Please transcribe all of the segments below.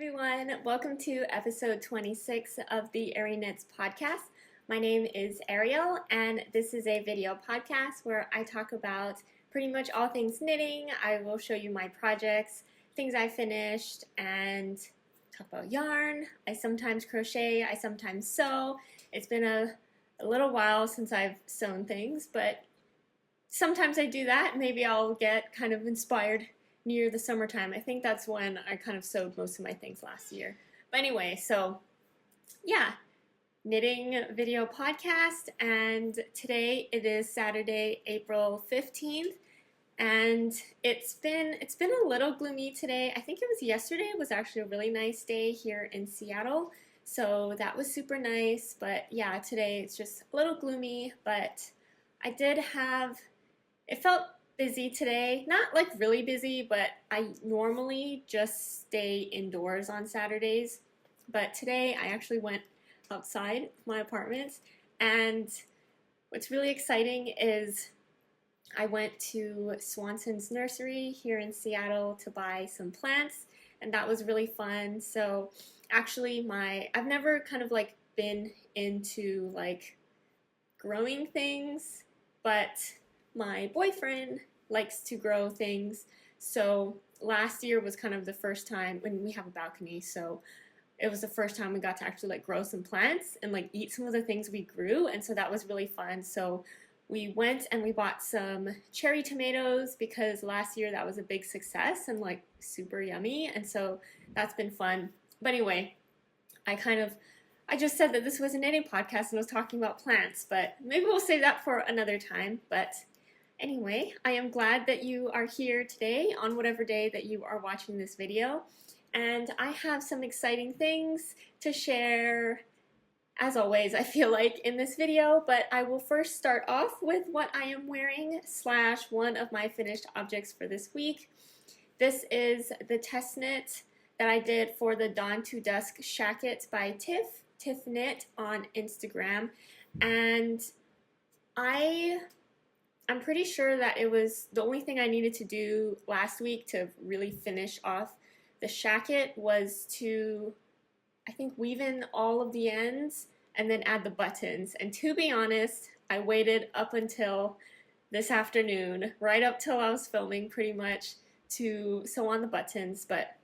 everyone, welcome to episode 26 of the arieknits podcast. My name is Ariel and this is a video podcast where I talk about pretty much all things knitting. I will show you my projects, things I finished, and talk about yarn. I sometimes crochet, I sometimes sew. It's been a little while since I've sewn things, but sometimes I do that. Maybe I'll get kind of inspired near the summertime. I think that's when I kind of sewed most of my things last year. But anyway, so yeah, knitting video podcast, and today it is Saturday, April 15th, and it's been a little gloomy today. I think it was yesterday. It was actually a really nice day here in Seattle, so that was super nice. But yeah, today it's just a little gloomy, but it felt busy today. Not like really busy, but I normally just stay indoors on Saturdays. But today I actually went outside my apartment, and what's really exciting is I went to Swanson's nursery here in Seattle to buy some plants, and that was really fun. So actually I've never kind of like been into like growing things, but my boyfriend likes to grow things, so last year was kind of the first time, when we have a balcony, so it was the first time we got to actually like grow some plants and like eat some of the things we grew, and so that was really fun. So we went and we bought some cherry tomatoes because last year that was a big success and like super yummy, and so that's been fun. But anyway, I just said that this was a knitting podcast and was talking about plants, but maybe we'll save that for another time. But anyway, I am glad that you are here today on whatever day that you are watching this video, and I have some exciting things to share, as always, I feel like, in this video, but I will first start off with what I am wearing / one of my finished objects for this week. This is the test knit that I did for the Dawn to Dusk Shacket by tiffknit on Instagram, and I'm pretty sure that it was the only thing I needed to do last week to really finish off the shacket was to, I think, weave in all of the ends and then add the buttons. And to be honest, I waited up until this afternoon, right up till I was filming pretty much, to sew on the buttons. But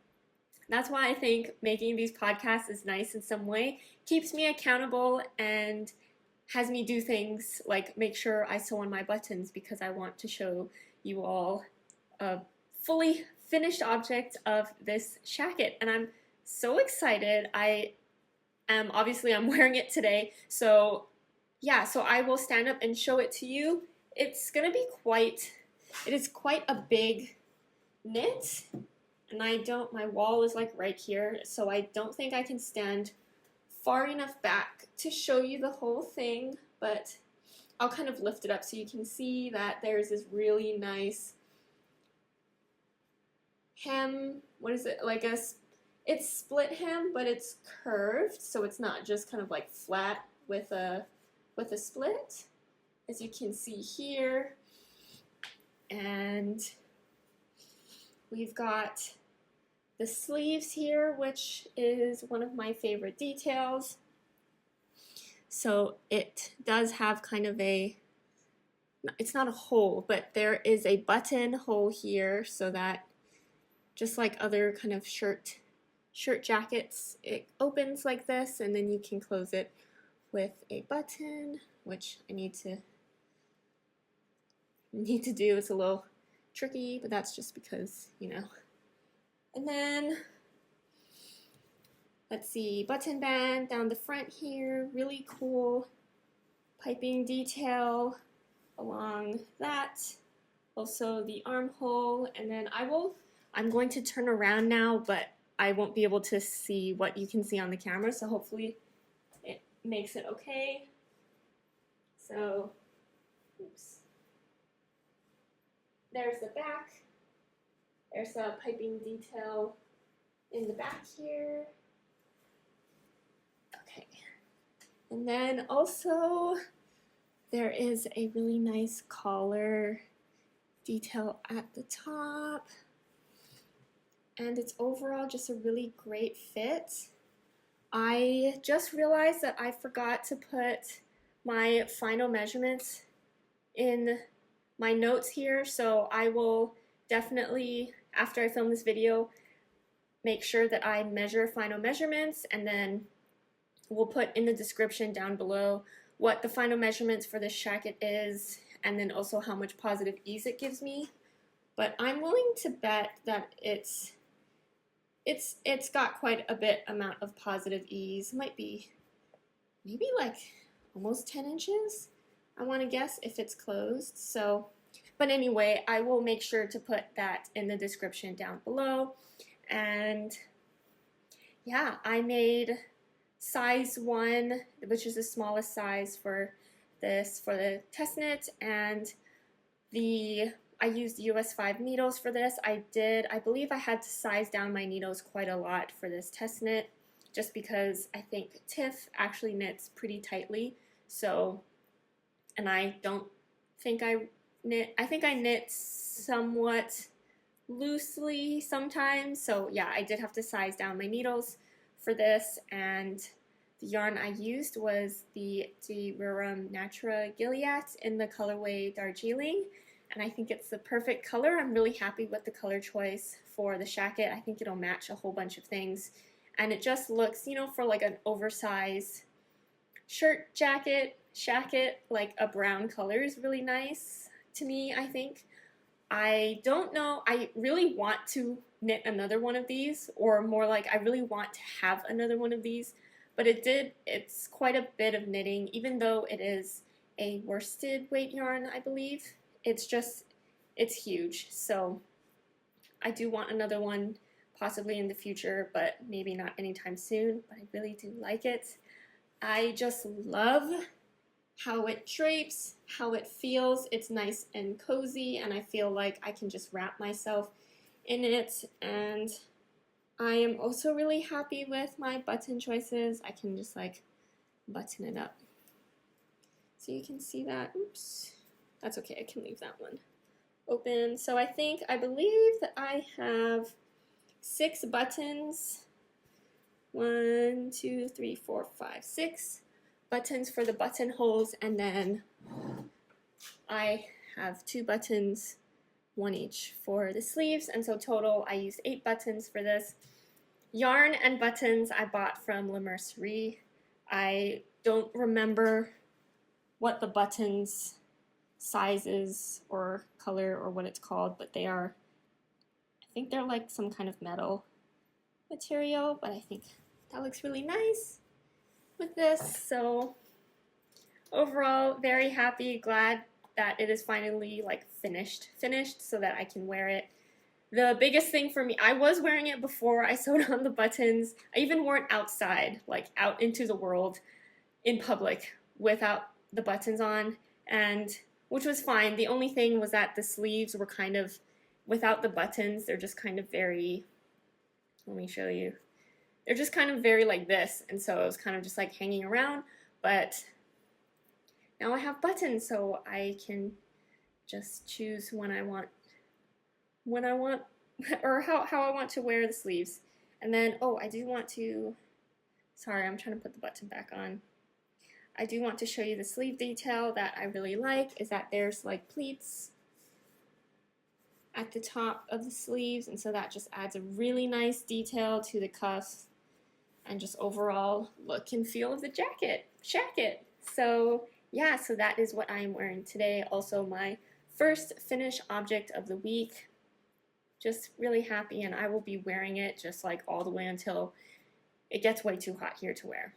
that's why I think making these podcasts is nice in some way. Keeps me accountable and has me do things like make sure I sew on my buttons, because I want to show you all a fully finished object of this shacket, and I'm so excited. I'm wearing it today, so yeah, so I will stand up and show it to you. It is quite a big knit, and my wall is like right here, so I don't think I can stand far enough back to show you the whole thing, but I'll kind of lift it up so you can see that there's this really nice hem. What is it? It's split hem, but it's curved, so it's not just kind of like flat with a split, as you can see here. And we've got the sleeves here, which is one of my favorite details. So it does have kind of it's not a hole, but there is a button hole here, so that just like other kind of shirt jackets, it opens like this, and then you can close it with a button, which I need to do. It's a little tricky, but that's just because, you know. And then, let's see, button band down the front here, really cool piping detail along that. Also the armhole, and then I'm going to turn around now, but I won't be able to see what you can see on the camera, so hopefully it makes it okay. So, oops. There's the back. There's a piping detail in the back here. Okay. And then also there is a really nice collar detail at the top. and it's overall just a really great fit. I just realized that I forgot to put my final measurements in my notes here, so I will definitely, after I film this video, make sure that I measure final measurements, and then we'll put in the description down below what the final measurements for this shacket is, and then also how much positive ease it gives me. But I'm willing to bet that it's got quite a bit amount of positive ease. Might be maybe like almost 10 inches, I want to guess, if it's closed. So, but anyway, I will make sure to put that in the description down below. And yeah, I made size 1, which is the smallest size for this, for the test knit, and I used US 5 needles for this. I believe I had to size down my needles quite a lot for this test knit, just because I think Tiff actually knits pretty tightly. So, and I don't think I think I knit somewhat loosely sometimes. So yeah, I did have to size down my needles for this, and the yarn I used was the Rerum Natura Gilliatt in the colorway Darjeeling. And I think it's the perfect color. I'm really happy with the color choice for the shacket. I think it'll match a whole bunch of things. And it just looks, you know, for like an oversized shirt, jacket, shacket, like a brown color is really nice to me, I think. I don't know, I really want to knit another one of these, or more like I really want to have another one of these, but it's quite a bit of knitting, even though it is a worsted weight yarn, I believe. It's huge, so I do want another one possibly in the future, but maybe not anytime soon, but I really do like it. I just love how it drapes, how it feels. It's nice and cozy, and I feel like I can just wrap myself in it. And I am also really happy with my button choices. I can just like button it up. So you can see that. Oops. That's okay, I can leave that one open. So I believe that I have 6 buttons. 1, 2, 3, 4, 5, 6 buttons for the buttonholes, and then I have 2 buttons, 1 each for the sleeves, and so total I used 8 buttons for this. Yarn and buttons I bought from La Mercerie. I don't remember what the buttons sizes or color or what it's called, but I think they're like some kind of metal material, but I think that looks really nice with this. So overall, very happy, glad that it is finally like finished so that I can wear it. The biggest thing for me, I was wearing it before I sewed on the buttons. I even wore it outside, like out into the world in public without the buttons on, and which was fine. The only thing was that the sleeves were kind of, without the buttons, they're just kind of very, let me show you. They're just kind of very like this, and so it was kind of just like hanging around, but now I have buttons, so I can just choose when I want, or how I want to wear the sleeves. And then, oh, I do want to, sorry, I'm trying to put the button back on. I do want to show you the sleeve detail that I really like, is that there's like pleats at the top of the sleeves, and so that just adds a really nice detail to the cuffs and just overall look and feel of the shacket. So yeah, so that is what I'm wearing today. Also my first finished object of the week. Just really happy, and I will be wearing it just like all the way until it gets way too hot here to wear.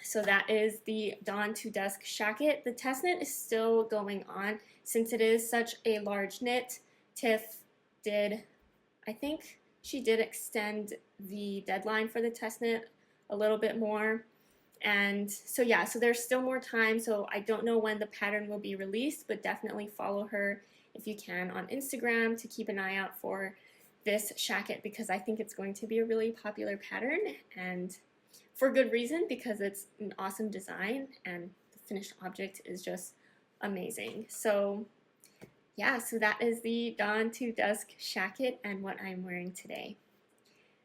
So that is the Dawn to Dusk Shacket. The test knit is still going on since it is such a large knit. Tiff did, I think she did extend the deadline for the test knit a little bit more. And so yeah, so there's still more time, so I don't know when the pattern will be released, but definitely follow her if you can on Instagram to keep an eye out for this shacket, because I think it's going to be a really popular pattern, and for good reason, because it's an awesome design and the finished object is just amazing. So yeah, so that is the Dawn to Dusk Shacket and what I'm wearing today.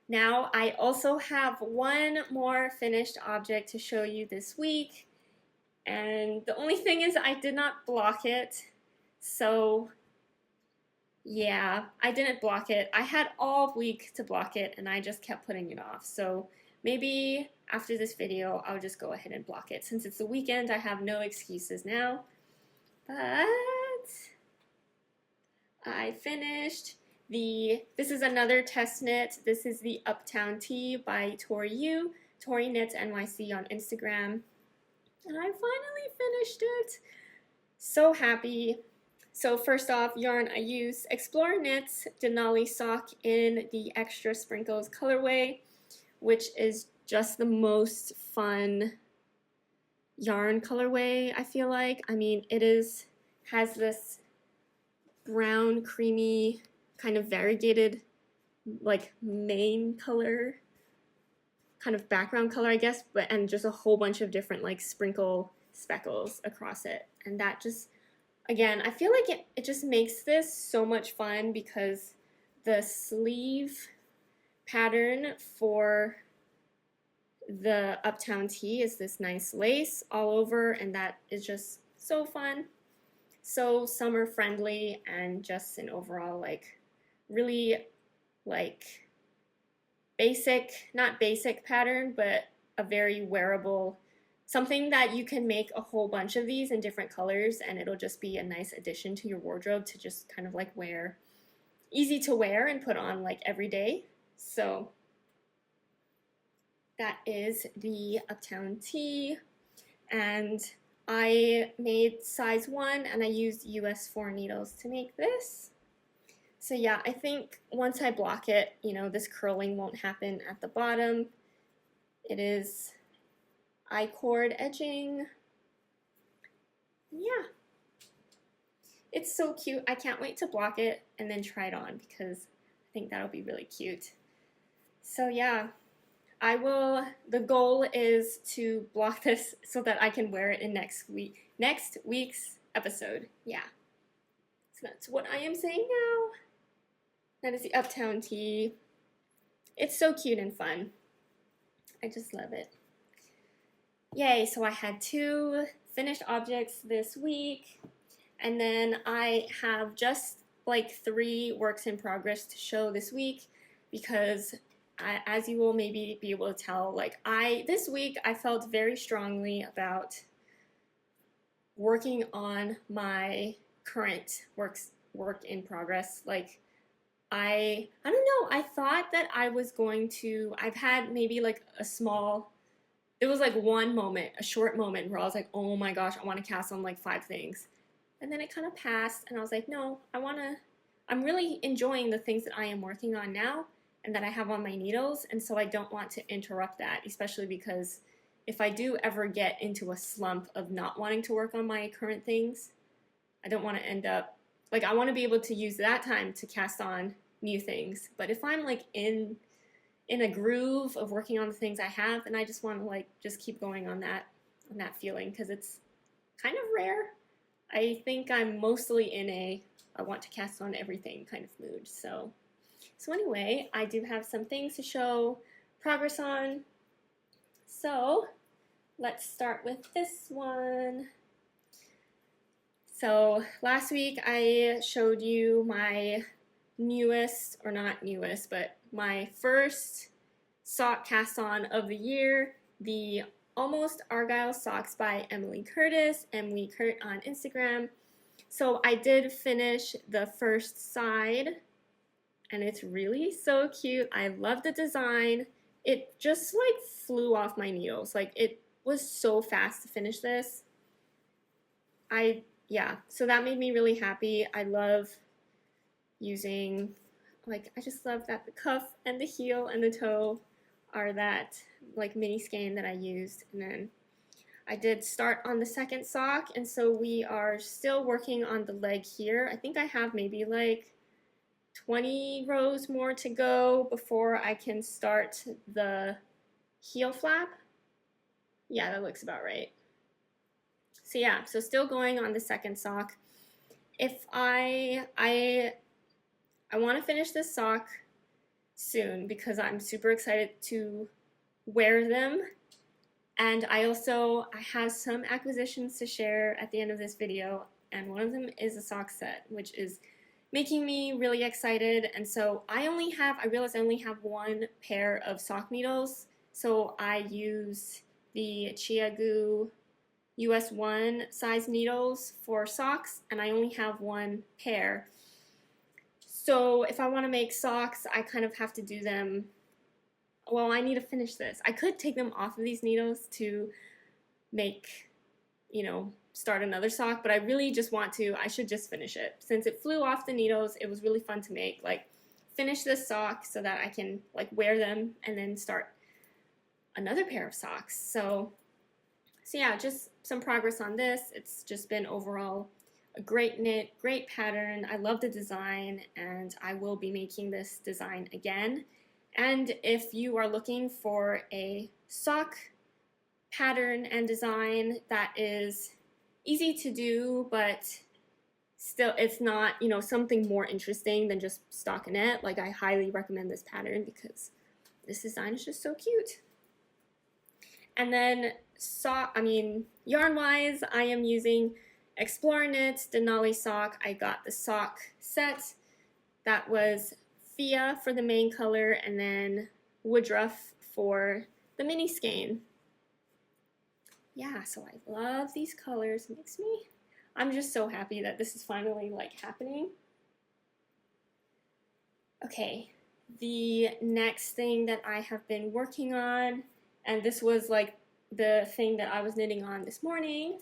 Now I also have one more finished object to show you this week, and the only thing is I did not block it, so yeah, I didn't block it. I had all week to block it and I just kept putting it off. So maybe after this video, I'll just go ahead and block it. Since it's the weekend, I have no excuses now. But I finished this is another test knit. This is the Uptown Tee by Tori toriknitsnyc on Instagram. And I finally finished it. So happy. So first off, yarn I use Explore Knits Denali Sock in the Extra Sprinkles colorway, which is just the most fun yarn colorway, I feel like. I mean, has this brown, creamy, kind of variegated, like main color, kind of background color, I guess, and just a whole bunch of different like sprinkle speckles across it. And that just, again, I feel like it just makes this so much fun because the sleeve pattern for the Uptown Tee is this nice lace all over, and that is just so fun, so summer friendly, and just an overall like really like not basic pattern, but a very wearable, something that you can make a whole bunch of these in different colors and it'll just be a nice addition to your wardrobe to just kind of like wear, easy to wear and put on like every day. So that is the Uptown Tee, and I made size 1 and I used US 4 needles to make this. So yeah, I think once I block it, you know, this curling won't happen at the bottom. It is I-cord edging. Yeah. It's so cute. I can't wait to block it and then try it on because I think that'll be really cute. So yeah, the goal is to block this so that I can wear it in next week's episode. Yeah. So that's what I am saying now. That is the Uptown Tee. It's so cute and fun. I just love it. Yay, so I had 2 finished objects this week, and then I have just like 3 works in progress to show this week because as you will maybe be able to tell, like this week I felt very strongly about working on my current work in progress. Like I don't know, I thought that I was going to, I've had maybe like it was like one moment, a short moment where I was like, oh my gosh, I want to cast on like 5 things. And then it kind of passed and I was like, no, I'm really enjoying the things that I am working on now and that I have on my needles, and so I don't want to interrupt that, especially because if I do ever get into a slump of not wanting to work on my current things, I don't want to end up, like I want to be able to use that time to cast on new things. But if I'm like in a groove of working on the things I have, and I just want to like just keep going on that feeling because it's kind of rare. I think I'm mostly in I want to cast on everything kind of mood. So anyway, I do have some things to show progress on. So let's start with this one. So last week I showed you my newest, or not newest, but my first sock cast on of the year, the Almost Argyle Socks by emweecurt on Instagram. So I did finish the first side, and it's really so cute. I love the design. It just like flew off my needles. Like it was so fast to finish this. Yeah, so that made me really happy. I love using, like, I just love that the cuff and the heel and the toe are that like mini skein that I used. And then I did start on the second sock, and so we are still working on the leg here. I think I have maybe like 20 rows more to go before I can start the heel flap. Yeah, that looks about right. So yeah, so still going on the second sock. If I want to finish this sock soon because I'm super excited to wear them. And I have some acquisitions to share at the end of this video, and one of them is a sock set, which is making me really excited. And so I realized I only have one pair of sock needles, so I use the Fiadh US 1 size needles for socks, and I only have one pair. So if I want to make socks, I kind of have to do them, well, I need to finish this. I could take them off of these needles to make, start another sock, but I really just I should just finish it. Since it flew off the needles, it was really fun to make, finish this sock so that I can, wear them and then start another pair of socks. So yeah, just some progress on this. It's just been overall a great knit, great pattern. I love the design, and I will be making this design again. And if you are looking for a sock pattern and design that is easy to do, but still it's not, something more interesting than just stockinette, I highly recommend this pattern because this design is just so cute. And then yarn-wise, I am using Knits Denali Sock. I got the sock set. That was Fiadh for the main color, and then Woodruff for the mini skein. Yeah, so I love these colors. I'm just so happy that this is finally happening. Okay, the next thing that I have been working on, and this was the thing that I was knitting on this morning,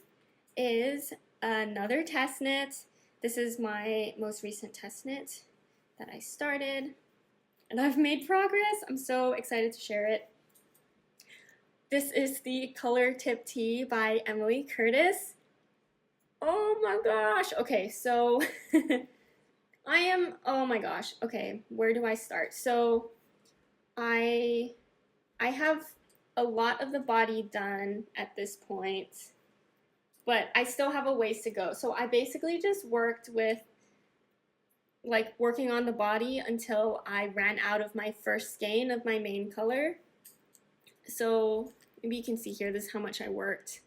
is another test knit. This is my most recent test knit that I started, and I've made progress. I'm so excited to share it. This is the Color Tip Tee by emweecurt. Oh my gosh. Okay, so oh my gosh. Okay, where do I start? So I have a lot of the body done at this point, but I still have a ways to go. So I basically just worked with working on the body until I ran out of my first skein of my main color. So maybe you can see here, this is how much I worked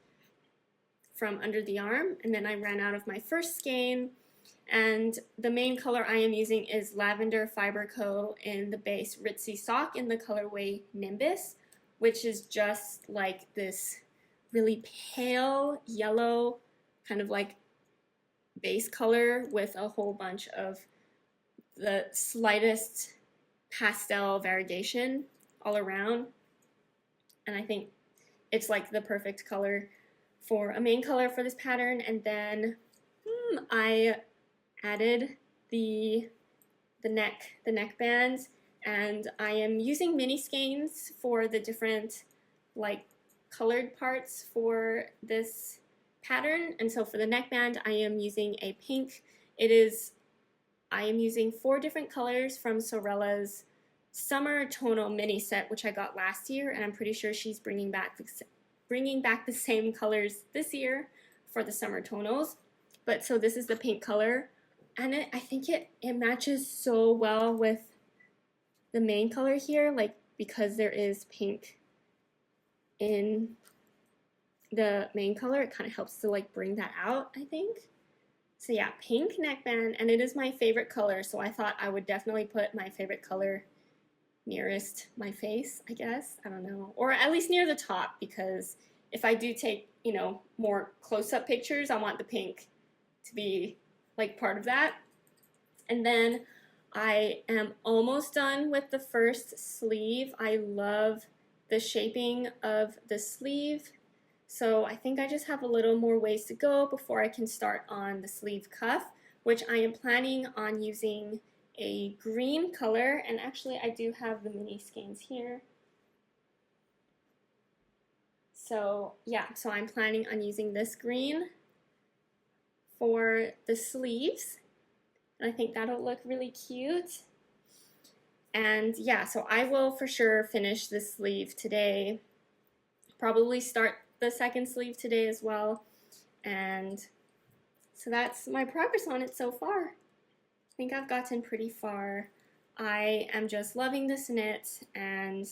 from under the arm, and then I ran out of my first skein. And the main color I am using is Lavender Fiber Co. in the base Ritzy sock in the colorway Nimbus, which is just this really pale yellow kind of base color with a whole bunch of the slightest pastel variegation all around. And I think it's the perfect color for a main color for this pattern. And then I added the neck bands, and I am using mini skeins for the different colored parts for this pattern. And so for the neckband, I am using a pink. I am using 4 different colors from Sewrella's summer tonal mini set, which I got last year, and I'm pretty sure she's bringing back the same colors this year for the summer tonals. But so this is the pink color, and I think it matches so well with the main color here, because there is pink in the main color, it kind of helps to bring that out, I think. So yeah, pink neckband, and it is my favorite color, so I thought I would definitely put my favorite color nearest my face, I guess. I don't know, or at least near the top, because if I do take, more close-up pictures, I want the pink to be part of that. And then I am almost done with the first sleeve. I love the shaping of the sleeve. So I think I just have a little more ways to go before I can start on the sleeve cuff, which I am planning on using a green color. And actually I do have the mini skeins here. So yeah, so I'm planning on using this green for the sleeves. And I think that'll look really cute. And yeah, so I will for sure finish this sleeve today. Probably start the second sleeve today as well. And so that's my progress on it so far. I think I've gotten pretty far. I am just loving this knit and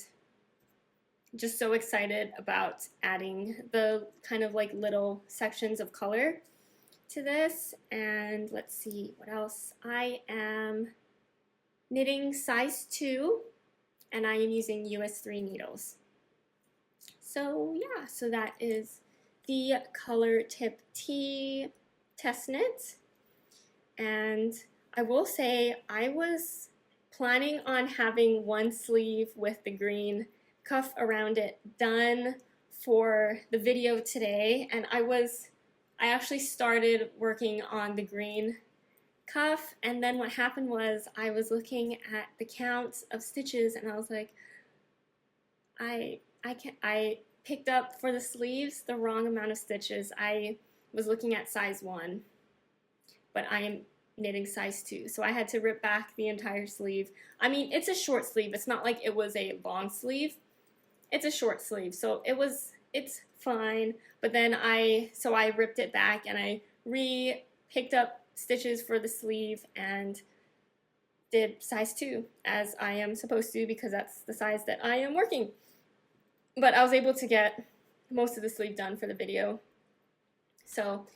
just so excited about adding the kind of like little sections of color to this. And let's see what else. I am knitting size 2 and I am using US 3 needles. So yeah, so that is the Color Tip T test knit. And I will say I was planning on having one sleeve with the green cuff around it done for the video today, and I actually started working on the green cuff, and then what happened was I was looking at the count of stitches and I was like, I picked up for the sleeves the wrong amount of stitches. I was looking at size 1, but I am knitting size 2, so I had to rip back the entire sleeve. I mean, it's a short sleeve. It's not like it was a long sleeve. It's a short sleeve, so it's fine. But then I ripped it back and I picked up stitches for the sleeve and did size 2 as I am supposed to, because that's the size that I am working. But I was able to get most of the sleeve done for the video. So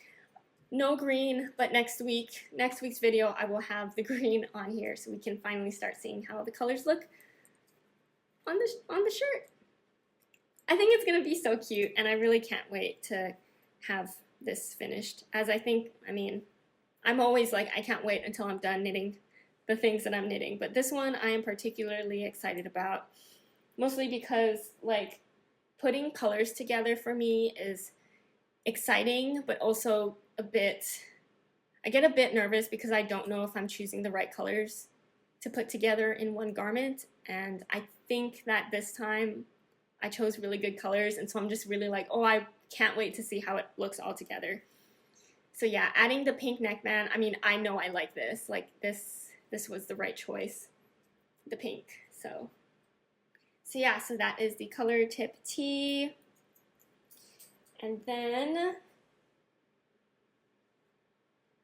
no green, but next week's video I will have the green on here so we can finally start seeing how the colors look on the shirt. I think it's gonna be so cute, and I really can't wait to have this finished. I'm always like, I can't wait until I'm done knitting the things that I'm knitting, but this one I am particularly excited about, mostly because like putting colors together for me is exciting, but also I get a bit nervous because I don't know if I'm choosing the right colors to put together in one garment, and I think that this time I chose really good colors, and so I'm just really like, oh, I can't wait to see how it looks all together. So yeah, adding the pink neckband, I mean, I know I like this. Like this was the right choice, the pink. So yeah, so that is the Color Tip T. And then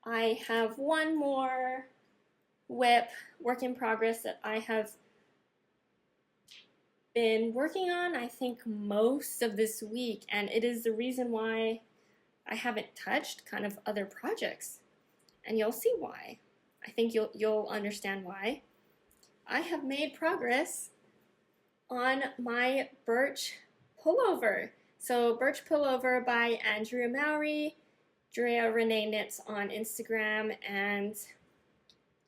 I have one more WIP, work in progress, that I have been working on, I think, most of this week, and it is the reason why I haven't touched kind of other projects, and you'll see why. I think you'll understand why. I have made progress on my Birch pullover. So Birch Pullover by Andrea Mowry, dreareneeknits on Instagram, and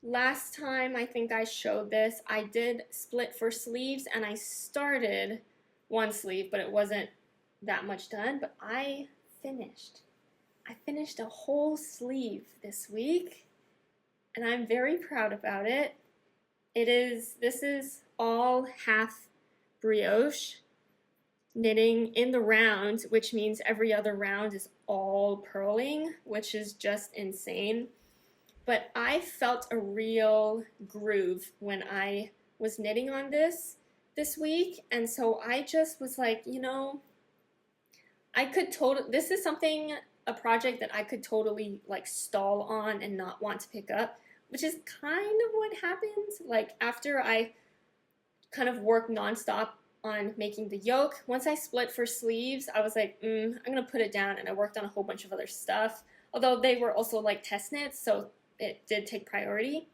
last time I think I showed this, I did split for sleeves and I started one sleeve, but it wasn't that much done, but I finished a whole sleeve this week and I'm very proud about it. This is all half brioche knitting in the round, which means every other round is all purling, which is just insane. But I felt a real groove when I was knitting on this week, and so I just was like, you know, this is a project that I could totally like stall on and not want to pick up, which is kind of what happened. Like after I kind of worked nonstop on making the yoke, once I split for sleeves, I was like, I'm gonna put it down, and I worked on a whole bunch of other stuff, although they were also like test knits, so it did take priority.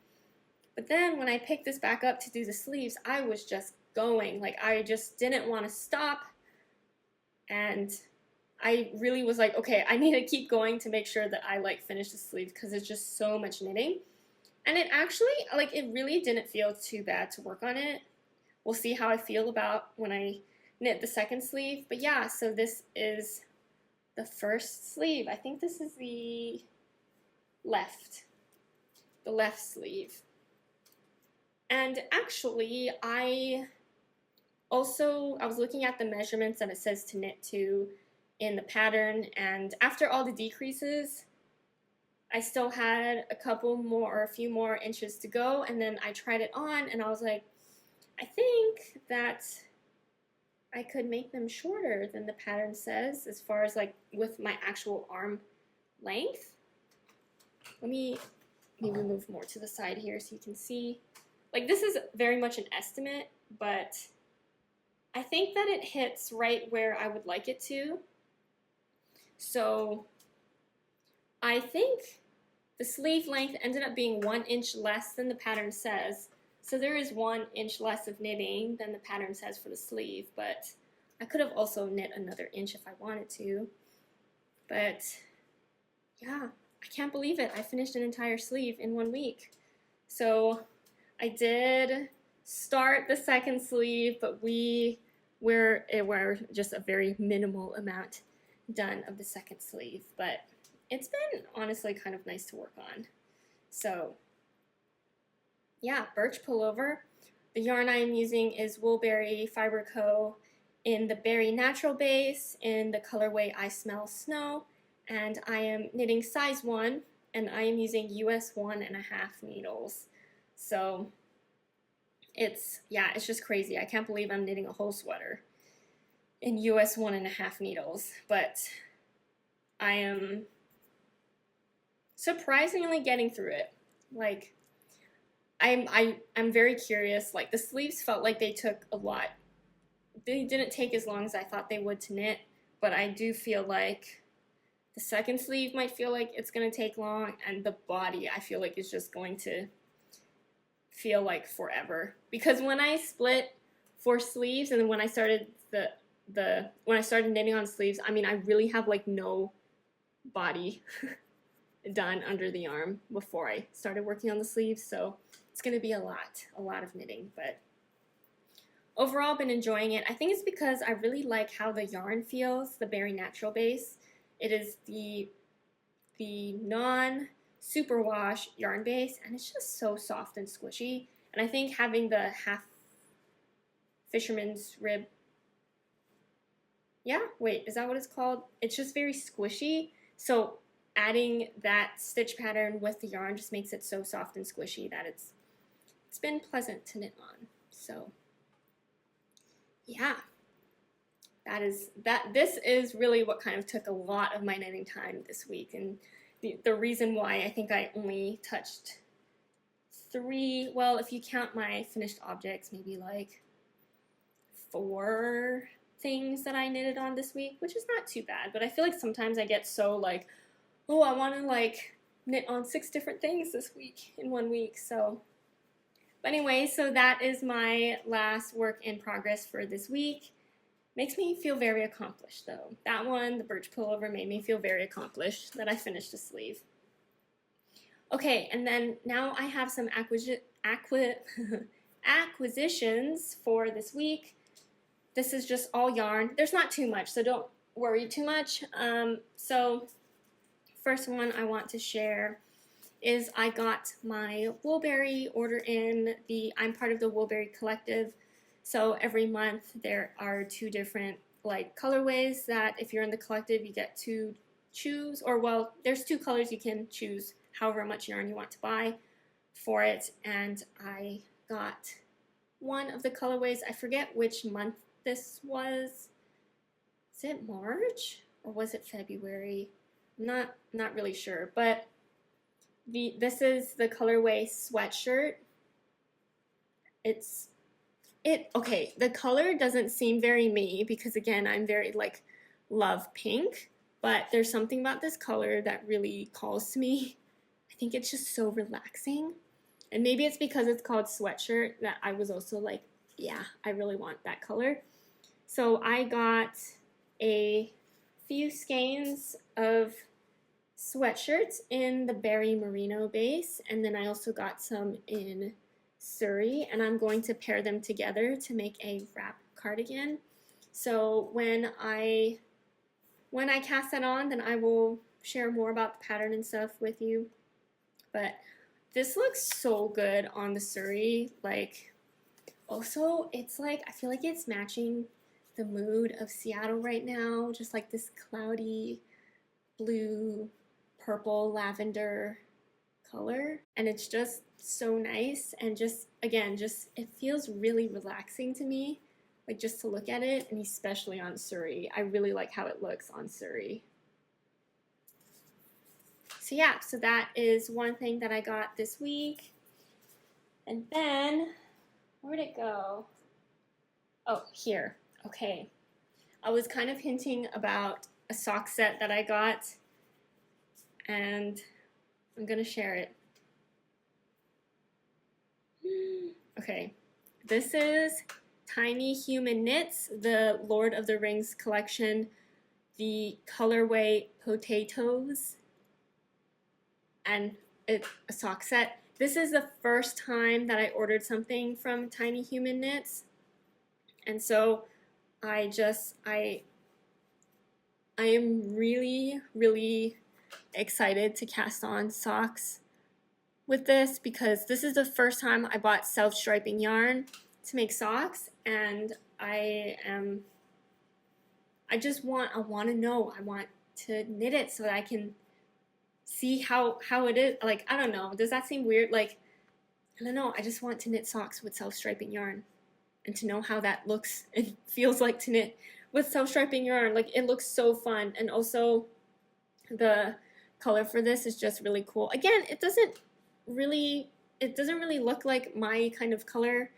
But then when I picked this back up to do the sleeves, I was just going. Like I just didn't want to stop, and I really was like, okay, I need to keep going to make sure that I like finish the sleeve, because it's just so much knitting. And it actually, like, it really didn't feel too bad to work on it. We'll see how I feel about when I knit the second sleeve. But yeah, so this is the first sleeve. I think this is the left sleeve. And actually, I was looking at the measurements that it says to knit to in the pattern, and after all the decreases, I still had a few more inches to go, and then I tried it on, and I was like, I think that I could make them shorter than the pattern says, as far as like with my actual arm length. Let me maybe move more to the side here so you can see. like this is very much an estimate, but I think that it hits right where I would like it to. So I think the sleeve length ended up being 1 inch less than the pattern says. So there is 1 inch less of knitting than the pattern says for the sleeve, but I could have also knit another inch if I wanted to. But yeah, I can't believe it. I finished an entire sleeve in 1 week. So I did start the second sleeve, but we're just a very minimal amount done of the second sleeve. But it's been honestly kind of nice to work on. So yeah, Birch Pullover. The yarn I am using is Woolberry Fiber Co. in the Berry Natural base in the colorway I Smell Snow, and I am knitting size 1, and I am using US 1.5 needles. So it's just crazy. I can't believe I'm knitting a whole sweater in US 1.5 needles, but I am surprisingly getting through it. Like, I'm very curious. Like, the sleeves felt like they took a lot. They didn't take as long as I thought they would to knit, but I do feel like the second sleeve might feel like it's going to take long, and the body I feel like is just going to feel like forever. Because when I split 4 sleeves and then when I started when I started knitting on sleeves, I mean, I really have like no body done under the arm before I started working on the sleeves, so it's going to be a lot of knitting, but overall I've been enjoying it. I think it's because I really like how the yarn feels, the Berry Natural base. It is the non-superwash yarn base, and it's just so soft and squishy, and I think having the half fisherman's rib, is that what it's called? It's just very squishy, so adding that stitch pattern with the yarn just makes it so soft and squishy that it's been pleasant to knit on. So yeah, this is really what kind of took a lot of my knitting time this week, and the reason why I think I only touched 3, well, if you count my finished objects, maybe like 4 things that I knitted on this week, which is not too bad, but I feel like sometimes I get so like, oh, I want to like knit on 6 different things this week in 1 week. So, but anyway, so that is my last work in progress for this week. Makes me feel very accomplished though. That one, the Birch Pullover, made me feel very accomplished that I finished a sleeve. Okay, and then now I have some acquisitions for this week. This is just all yarn. There's not too much, so don't worry too much. So first one I want to share is I got my Woolberry order in. I'm part of the Woolberry collective, so every month there are 2 different like colorways that if you're in the collective you get to choose, or well, there's 2 colors you can choose however much yarn you want to buy for it, and I got one of the colorways. I forget which month this was. Is it March or was it February? I'm not really sure, but this is the colorway Sweatshirt. Okay, the color doesn't seem very me because again, I'm very like love pink, but there's something about this color that really calls to me. I think it's just so relaxing, and maybe it's because it's called Sweatshirt that I was also like, yeah, I really want that color. So I got a few skeins of sweatshirts in the Berry Merino base, and then I also got some in Surrey, and I'm going to pair them together to make a wrap cardigan. So when I cast that on, then I will share more about the pattern and stuff with you. But this looks so good on the Surrey. Like, also, it's like, I feel like it's matching the mood of Seattle right now, just like this cloudy blue, purple, lavender color, and it's just so nice, and just again, just it feels really relaxing to me, like just to look at it, and especially on Surrey. I really like how it looks on Surrey. So yeah, so that is one thing that I got this week. And then, where'd it go? Oh, here. Okay. I was kind of hinting about a sock set that I got, and I'm gonna share it. Okay. This is Tiny Human Knits, the Lord of the Rings collection, the colorway Potatoes, and it's a sock set. This is the first time that I ordered something from Tiny Human Knits, and so I am really, really excited to cast on socks with this, because this is the first time I bought self-striping yarn to make socks, and I want to knit it so that I can see how it is. Like, I don't know, does that seem weird? Like, I don't know, I just want to knit socks with self-striping yarn and to know how that looks and feels like to knit with self-striping yarn. Like, it looks so fun, and also the color for this is just really cool. Again, it doesn't really look like my kind of color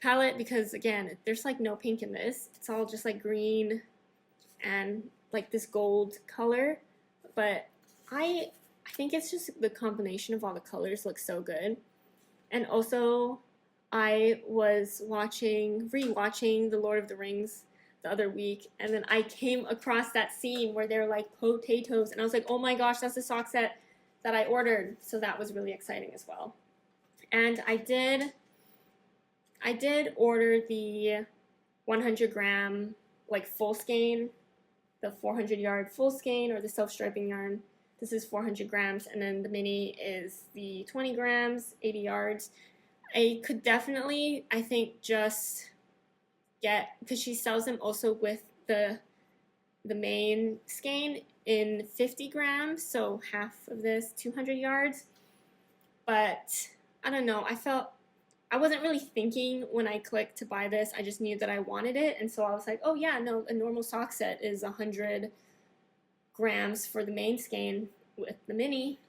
palette, because again, there's like no pink in this. It's all just like green and like this gold color, but I think it's just the combination of all the colors looks so good. And also, I was rewatching The Lord of the Rings the other week, and then I came across that scene where they're like potatoes, and I was like, oh my gosh, that's the sock set that I ordered. So that was really exciting as well. And I did order the 100 gram like full skein, the 400 yard full skein, or the self-striping yarn. This is 400 grams, and then the mini is the 20 grams, 80 yards. I could definitely, I think, just get, because she sells them also with the main skein in 50 grams, so half of this, 200 yards. But I don't know, I wasn't really thinking when I clicked to buy this. I just knew that I wanted it, and so I was like, oh yeah, no, a normal sock set is 100 grams for the main skein with the mini.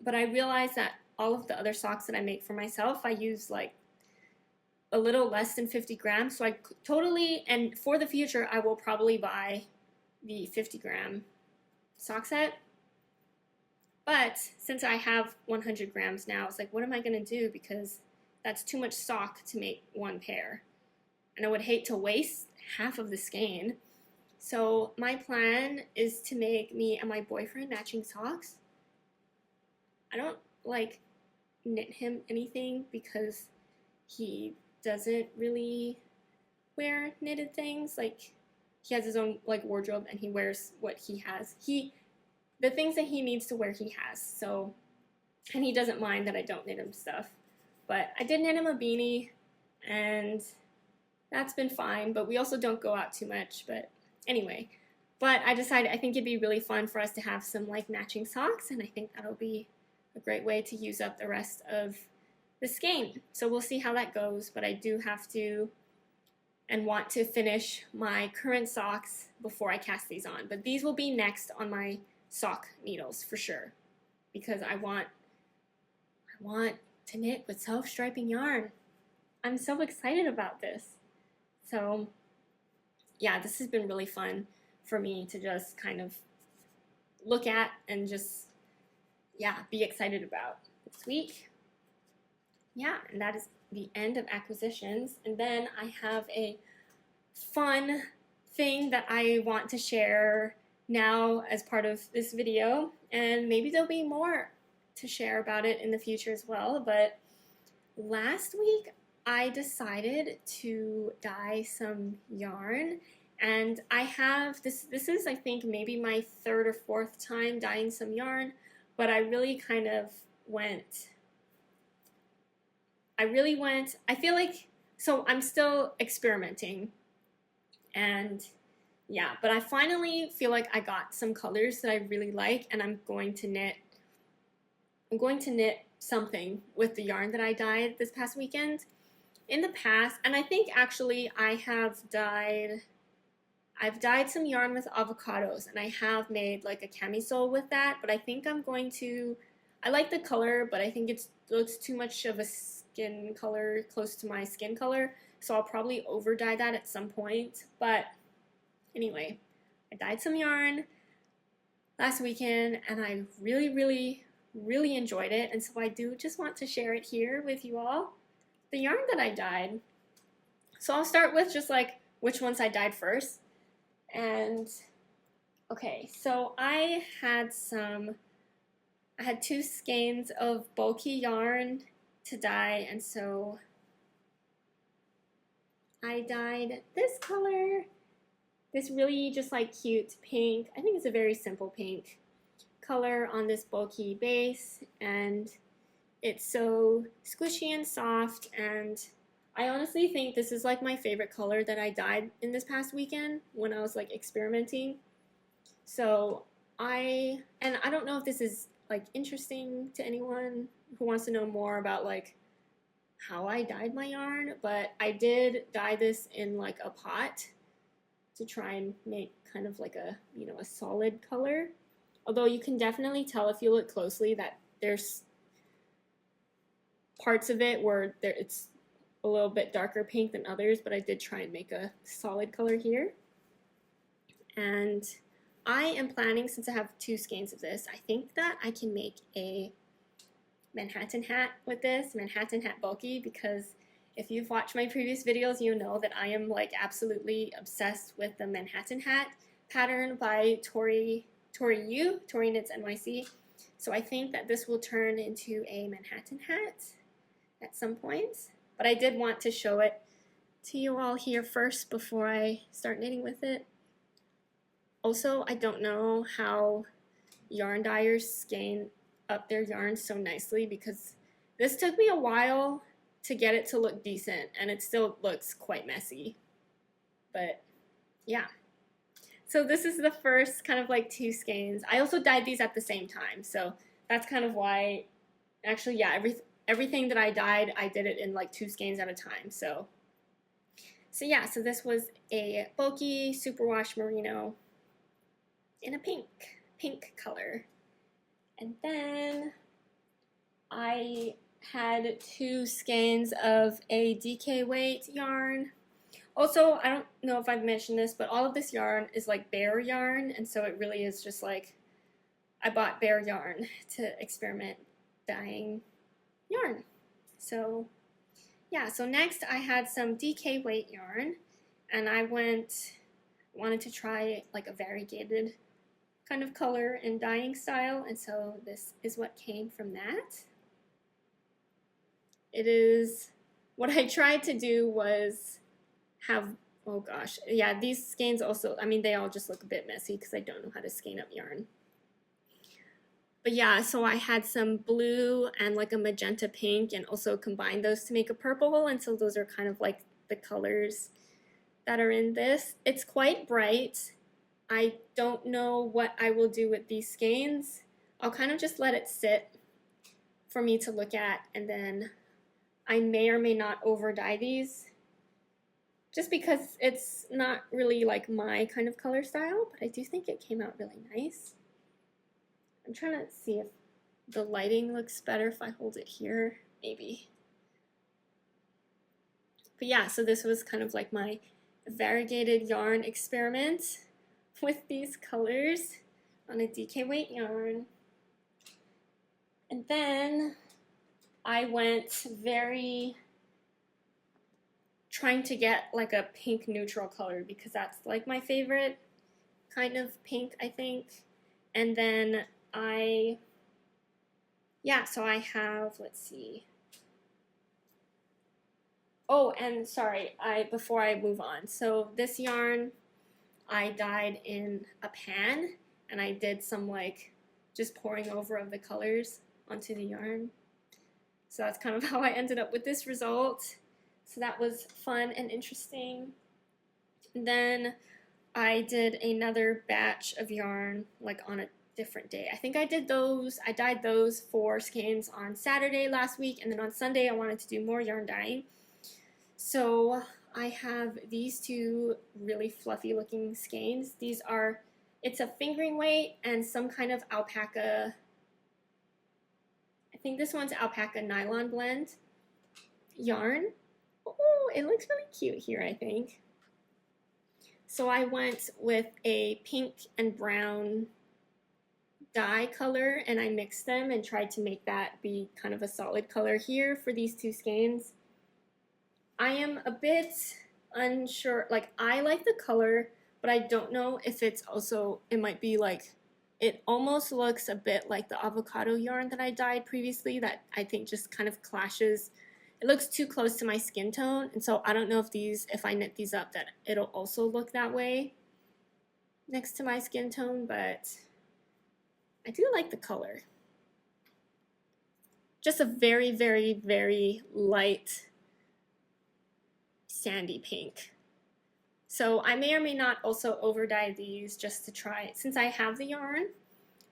But I realized that all of the other socks that I make for myself, I use like a little less than 50 grams. So I totally, and for the future, I will probably buy the 50 gram sock set. But since I have 100 grams now, it's like, what am I going to do? Because that's too much sock to make one pair. And I would hate to waste half of the skein. So my plan is to make me and my boyfriend matching socks. I don't like knit him anything because he doesn't really wear knitted things. Like, he has his own like wardrobe, and he wears what he has. The things that he needs to wear, he has. So, and he doesn't mind that I don't knit him stuff. But I did knit him a beanie, and that's been fine. But we also don't go out too much. But anyway, but I decided I think it'd be really fun for us to have some like matching socks, and I think that'll be a great way to use up the rest of the skein. So we'll see how that goes, but I do have to and want to finish my current socks before I cast these on. But these will be next on my sock needles for sure, because I want to knit with self-striping yarn. I'm so excited about this. So yeah, this has been really fun for me to just kind of look at and just, yeah, be excited about this week. Yeah, and that is the end of acquisitions. And then I have a fun thing that I want to share now as part of this video, and maybe there'll be more to share about it in the future as well. But last week I decided to dye some yarn, and I have this is, I think, maybe my third or fourth time dyeing some yarn, but I really kind of went, I feel like, so I'm still experimenting, and yeah, but I finally feel like I got some colors that I really like, and I'm going to knit something with the yarn that I dyed this past weekend. In the past, and I think actually I've dyed some yarn with avocados, and I have made like a camisole with that, but I think I like the color, but I think it looks too much of a skin color close to my skin color, so I'll probably over dye that at some point. But anyway, I dyed some yarn last weekend and I really enjoyed it, and so I do just want to share it here with you all. The yarn that I dyed, so I'll start with just like which ones I dyed first. And okay, so I had 2 skeins of bulky yarn to dye, and so I dyed this color, this really just like cute pink. I think it's a very simple pink color on this bulky base, and it's so squishy and soft, and I honestly think this is like my favorite color that I dyed in this past weekend when I was like experimenting. So I don't know if this is like interesting to anyone who wants to know more about like how I dyed my yarn, but I did dye this in like a pot to try and make kind of like a, you know, a solid color. Although you can definitely tell if you look closely that there's parts of it where it's a little bit darker pink than others, but I did try and make a solid color here. And I am planning, since I have 2 skeins of this, I think that I can make a Manhattan hat with this, Manhattan hat bulky, because if you've watched my previous videos, you know that I am like absolutely obsessed with the Manhattan hat pattern by Tori Knitsnyc. So I think that this will turn into a Manhattan hat at some point, but I did want to show it to you all here first before I start knitting with it. Also, I don't know how yarn dyers skein up their yarn so nicely, because this took me a while to get it to look decent, and it still looks quite messy. But yeah. So this is the first kind of like 2 skeins. I also dyed these at the same time, so that's kind of why, actually, yeah, everything that I dyed, I did it in like 2 skeins at a time. So yeah, so this was a bulky superwash merino in a pink color. And then I had 2 skeins of a DK weight yarn. Also, I don't know if I've mentioned this, but all of this yarn is like bare yarn, and so it really is just like I bought bare yarn to experiment dyeing yarn. So yeah, so next I had some DK weight yarn, and I wanted to try like a variegated kind of color and dyeing style, and so this is what came from that. It is, what I tried to do was have, oh gosh, yeah, these skeins also, I mean, they all just look a bit messy because I don't know how to skein up yarn. But yeah, so I had some blue and like a magenta pink, and also combined those to make a purple, and so those are kind of like the colors that are in this. It's quite bright. I don't know what I will do with these skeins. I'll kind of just let it sit for me to look at, and then I may or may not over dye these, just because it's not really like my kind of color style, but I do think it came out really nice. I'm trying to see if the lighting looks better if I hold it here, maybe. But yeah, so this was kind of like my variegated yarn experiment with these colors on a DK weight yarn. And then I went trying to get like a pink neutral color, because that's like my favorite kind of pink, I think. And then so I have, let's see. Oh, and sorry, before I move on, so this yarn I dyed in a pan, and I did some like just pouring over of the colors onto the yarn. So that's kind of how I ended up with this result. So that was fun and interesting. And then I did another batch of yarn like on a different day. I think I dyed those 4 skeins on Saturday last week, and then on Sunday I wanted to do more yarn dyeing. So I have these 2 really fluffy looking skeins. It's a fingering weight and some kind of alpaca, I think this one's alpaca nylon blend. yarn. Oh, it looks really cute here, I think. So I went with a pink and brown dye color and I mixed them and tried to make that be kind of a solid color here for these two skeins. I am a bit unsure, like I like the color, but I don't know if it's also, it might be like, it almost looks a bit like the avocado yarn that I dyed previously that I think just kind of clashes. It looks too close to my skin tone, and so I don't know if I knit these up that it'll also look that way next to my skin tone, but I do like the color. Just a very, very, very light sandy pink. So I may or may not also over dye these just to try it. Since I have the yarn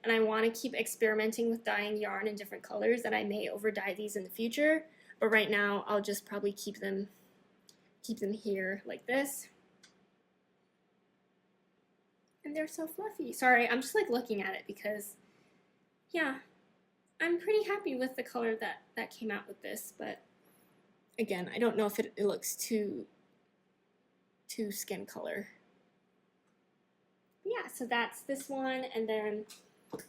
and I want to keep experimenting with dyeing yarn in different colors, that I may over dye these in the future. But right now I'll just probably keep them here like this. And they're so fluffy. Sorry, I'm just like looking at it because, yeah, I'm pretty happy with the color that came out with this. But again, I don't know if it looks too skin color. Yeah, so that's this one, and then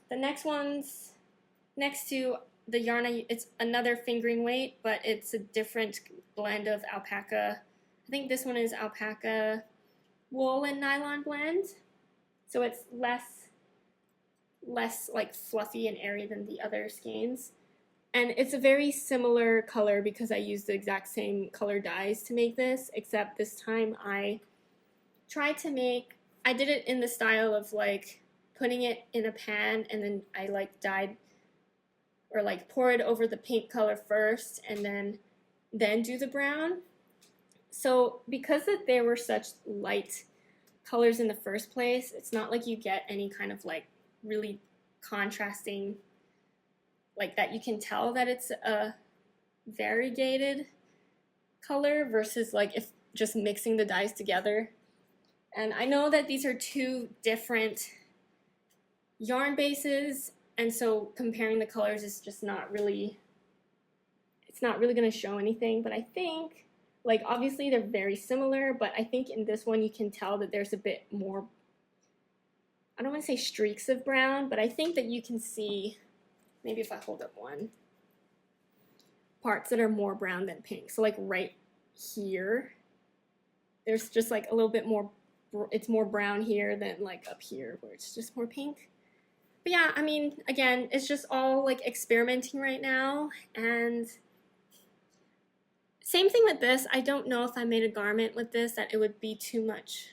the next one's next to the yarn. It's another fingering weight, but it's a different blend of alpaca. I think this one is alpaca wool and nylon blend, so it's less like fluffy and airy than the other skeins. And it's a very similar color because I used the exact same color dyes to make this, except this time I tried to make, I did it in the style of like putting it in a pan and then I like dyed or like pour it over the pink color first and then do the brown. So because that they were such light colors in the first place, it's not like you get any kind of like really contrasting, like that you can tell that it's a variegated color versus like if just mixing the dyes together. And I know that these are two different yarn bases, and so comparing the colors is just not really, it's not really going to show anything. But I think, like, obviously they're very similar, but I think in this one you can tell that there's a bit more, I don't want to say streaks of brown, but I think that you can see, maybe if I hold up one, parts that are more brown than pink. So like right here, there's just like a little bit more, it's more brown here than like up here where it's just more pink. But yeah, I mean, again, it's just all like experimenting right now. And same thing with this. I don't know if I made a garment with this that it would be too much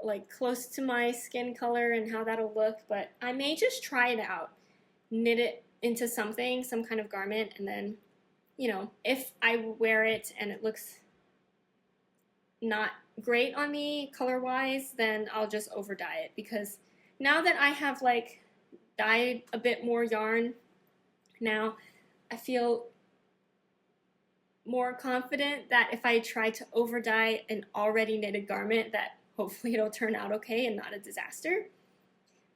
like close to my skin color and how that'll look, but I may just try it out, knit it into something, some kind of garment, and then, you know, if I wear it and it looks not great on me color-wise, then I'll just over dye it, because now that I have like dyed a bit more yarn now, I feel more confident that if I try to over dye an already knitted garment, that hopefully it'll turn out okay and not a disaster.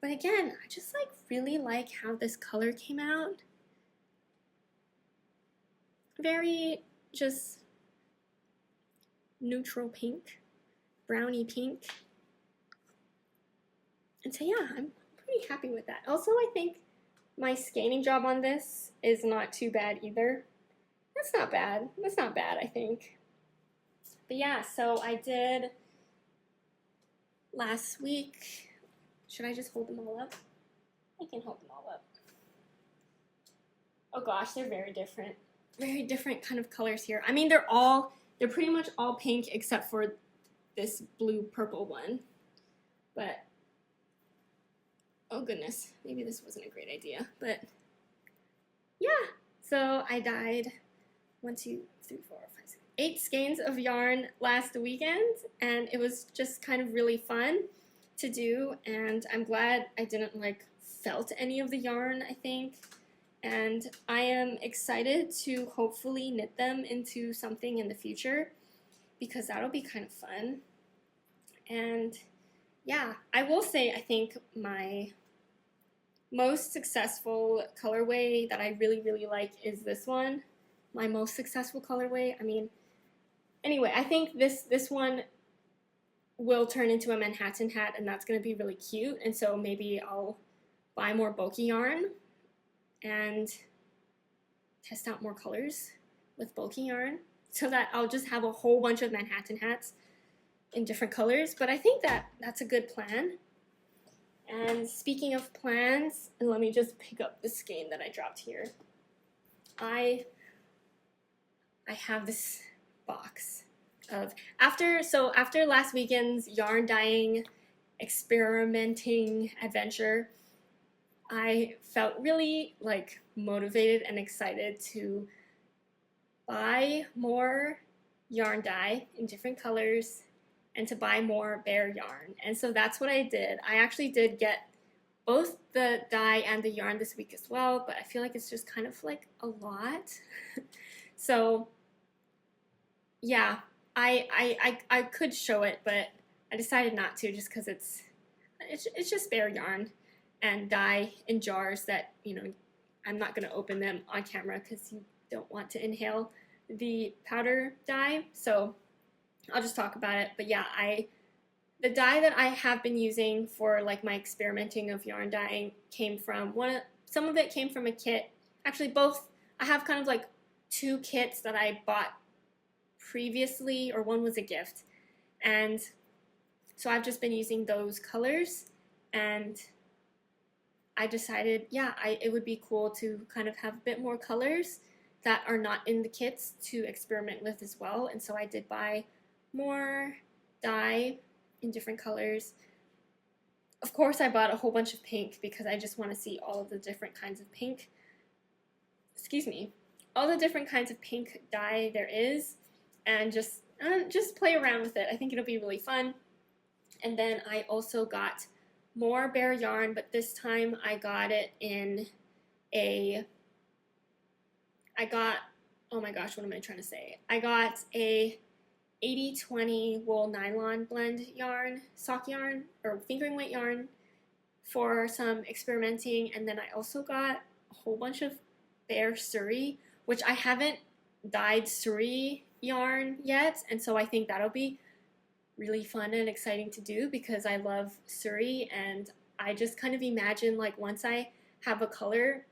But again, I just like really like how this color came out. Very just neutral pink, browny pink. And so yeah, I'm pretty happy with that. Also, I think my skein job on this is not too bad either. That's not bad. That's not bad, I think. But yeah, so I did last week. Should I just hold them all up? I can hold them all up. Oh gosh, they're very different. Very different kind of colors here. I mean, they're pretty much all pink except for this blue purple one. But oh goodness, maybe this wasn't a great idea. But yeah, so I dyed 1, 2, 3, 4, 5, 6, 8 skeins of yarn last weekend, and it was just kind of really fun to do, and I'm glad I didn't like felt any of the yarn, I think. And I am excited to hopefully knit them into something in the future, because that'll be kind of fun. And yeah, I will say I think my most successful colorway that I really, really like is this one. my most successful colorway. I mean, anyway, I think this one will turn into a Manhattan hat, and that's going to be really cute. And so maybe I'll buy more bulky yarn and test out more colors with bulky yarn so that I'll just have a whole bunch of Manhattan hats in different colors. But I think that that's a good plan. And speaking of plans, let me just pick up the skein that I dropped here. I have this box of after last weekend's yarn dyeing experimenting adventure, I felt really like motivated and excited to buy more yarn dye in different colors and to buy more bare yarn. And so that's what I did. I actually did get both the dye and the yarn this week as well, but I feel like it's just kind of like a lot. So yeah, I could show it, but I decided not to just because it's just bare yarn and dye in jars that, you know, I'm not going to open them on camera because you don't want to inhale the powder dye. So I'll just talk about it. But yeah, the dye that I have been using for like my experimenting of yarn dyeing came from some of it came from a kit. Actually, both. I have kind of like two kits that I bought previously, or one was a gift. And so I've just been using those colors, and I decided, yeah, it would be cool to kind of have a bit more colors that are not in the kits to experiment with as well. And so I did buy more dye in different colors. Of course, I bought a whole bunch of pink because I just want to see all of the different kinds of pink. Excuse me, all the different kinds of pink dye there is, and just play around with it. I think it'll be really fun. And then I also got more bare yarn, but this time I got it in oh my gosh, what am I trying to say? I got a 80-20 wool nylon blend yarn, sock yarn, or fingering weight yarn for some experimenting. And then I also got a whole bunch of bare Surrey, which I haven't dyed Surrey yarn yet. And so I think that'll be really fun and exciting to do because I love Surrey, and I just kind of imagine like once I have a color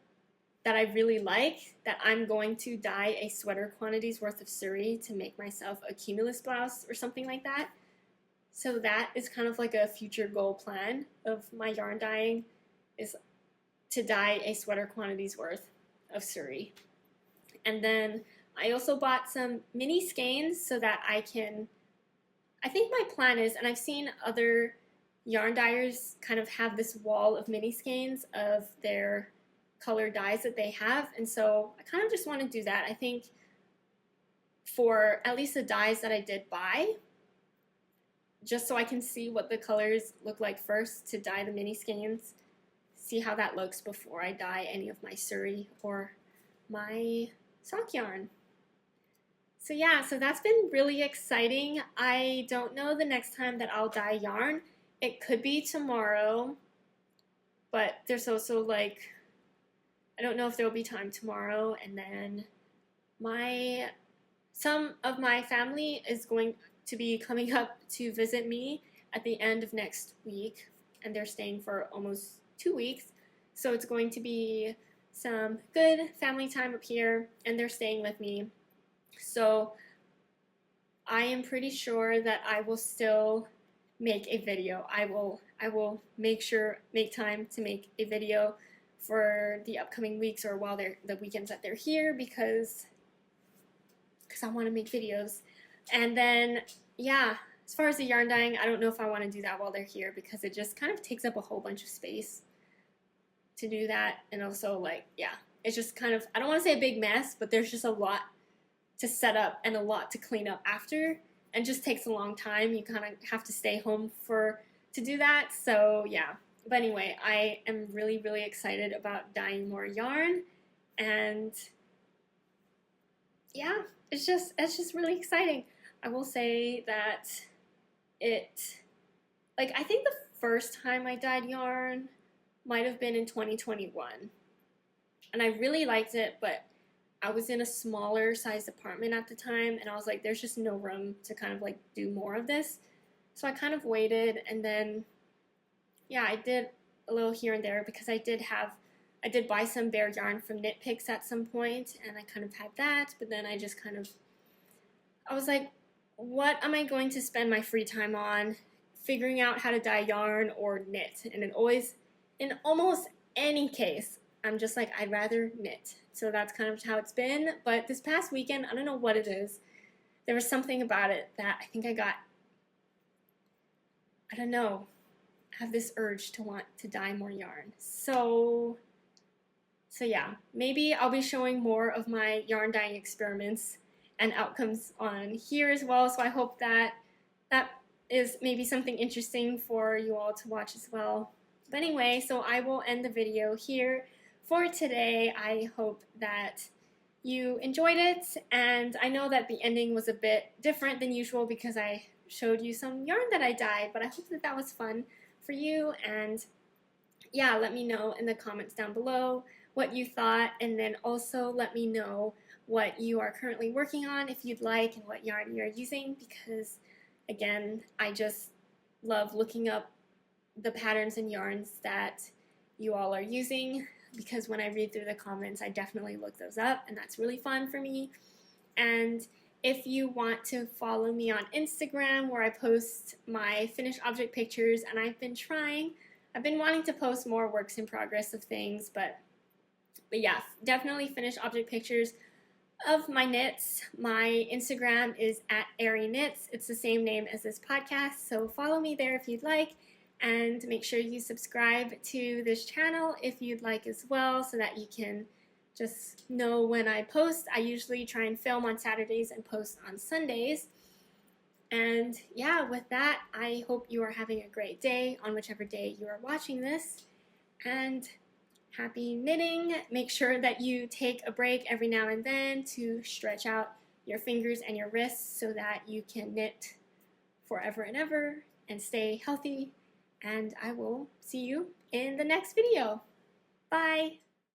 that I really like, that I'm going to dye a sweater quantity's worth of Surrey to make myself a cumulus blouse or something like that. So that is kind of like a future goal plan of my yarn dyeing, is to dye a sweater quantity's worth of Surrey. And then I also bought some mini skeins so that I think my plan is, and I've seen other yarn dyers kind of have this wall of mini skeins of their color dyes that they have, and so I kind of just want to do that. I think for at least the dyes that I did buy, just so I can see what the colors look like first to dye the mini skeins, see how that looks before I dye any of my Surrey or my sock yarn. So yeah, so that's been really exciting. I don't know the next time that I'll dye yarn. It could be tomorrow, but there's also like, I don't know if there will be time tomorrow. And then some of my family is going to be coming up to visit me at the end of next week, and they're staying for almost 2 weeks. So it's going to be some good family time up here, and they're staying with me. So I am pretty sure that I will still make a video. I will make time to make a video for the upcoming weeks or while the weekends that they're here, because I want to make videos. And then yeah, as far as the yarn dyeing, I don't know if I want to do that while they're here because it just kind of takes up a whole bunch of space to do that. And also like, yeah, it's just kind of, I don't want to say a big mess, but there's just a lot to set up and a lot to clean up after, and just takes a long time. You kind of have to stay home to do that. So yeah, but anyway, I am really, really excited about dyeing more yarn, and yeah, it's just really exciting. I will say that I think the first time I dyed yarn might have been in 2021, and I really liked it, but I was in a smaller sized apartment at the time, and I was like, there's just no room to kind of like do more of this. So I kind of waited, and then yeah, I did a little here and there because I did buy some bare yarn from Knit Picks at some point, and I kind of had that, but then I just kind of, I was like, what am I going to spend my free time on? Figuring out how to dye yarn or knit. And in almost any case, I'm just like, I'd rather knit. So that's kind of how it's been. But this past weekend, I don't know what it is. There was something about it that I think I don't know, I have this urge to want to dye more yarn. So yeah, maybe I'll be showing more of my yarn dyeing experiments and outcomes on here as well. So I hope that is maybe something interesting for you all to watch as well. But anyway, so I will end the video here for today. I hope that you enjoyed it, and I know that the ending was a bit different than usual because I showed you some yarn that I dyed, but I hope that that was fun for you. And yeah, let me know in the comments down below what you thought, and then also let me know what you are currently working on if you'd like, and what yarn you're using, because again, I just love looking up the patterns and yarns that you all are using, because when I read through the comments, I definitely look those up, and that's really fun for me. And if you want to follow me on Instagram, where I post my finished object pictures, and I've been wanting to post more works in progress of things, but yeah, definitely finished object pictures of my knits. My Instagram is at arieknits. It's the same name as this podcast, so follow me there if you'd like, and make sure you subscribe to this channel if you'd like as well, so that you can just know when I post. I usually try and film on Saturdays and post on Sundays. And yeah, with that, I hope you are having a great day on whichever day you are watching this, and happy knitting. Make sure that you take a break every now and then to stretch out your fingers and your wrists so that you can knit forever and ever and stay healthy. And I will see you in the next video. Bye!